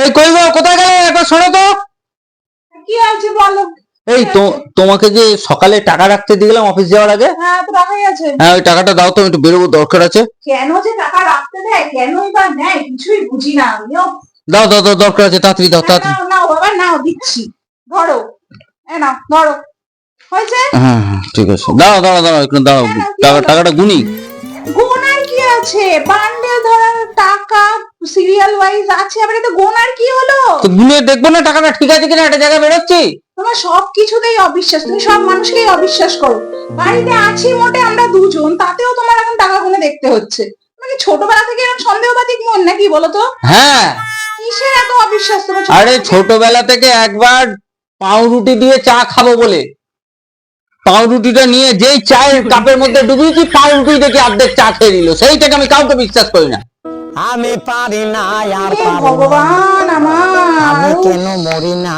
এই কই গো, কোথায় গেলে একবার শোনো তো। কি আছে বলো। এই তো তোমাকে যে সকালে টাকা রাখতে দিলাম অফিস যাওয়ার আগে। হ্যাঁ তো রাখাই আছে। হ্যাঁ ওই টাকাটা দাও তো, একটু বেরোবো, দরকার আছে। কেন যে টাকা রাখতে দেয়, কেনই বা নেয়, কিছুই বুঝি না আমিও। দাও দাও দাও, দরকার আছে, তাড়াতাড়ি দাও তাড়াতাড়ি। নাও নাও বাবা নাও, দিচ্ছি। ধরো, নাও ধরো। হয়েছে? হ্যাঁ হ্যাঁ ঠিক আছে, দাও দাও দাও, একটু দাও। টাকাটা গুনি। গোনার কি আছে, বান্ডেল ধরার টাকা সিরিয়াল ওয়াইজ আছে, আবার এটা গোনার কি হলো? তো গুনে দেখবো না টাকাটা ঠিক আছে কিনা, একটা জায়গায় বেরোচ্ছি। তোমার সব কিছুতেই অবিশ্বাস, তুমি সব মানুষকেই অবিশ্বাস করো। বাড়িতে আছি মোটে আমরা দুজন, তাতেও তোমার এখন টাকা গুনে দেখতে হচ্ছে। তোমার কি ছোটবেলা থেকে এরকম সন্দেহবাতিক মন নাকি বলো তো? হ্যাঁ কিসের এত অবিশ্বাস তোমার? আরে ছোটবেলা থেকে একবার পাউরুটি দিয়ে চা খাবো বলে পাউরুটিটা নিয়ে যেই চায়ের কাপের মধ্যে ডুবিয়েছি, পাউরুটি দেখে অর্ধেক চা খেয়ে নিল। সেই থেকে আমি কাউকে বিশ্বাস করি না। আমি পারি না আর হে পারি না, ভগবান আমার, আমি কেন মরি না।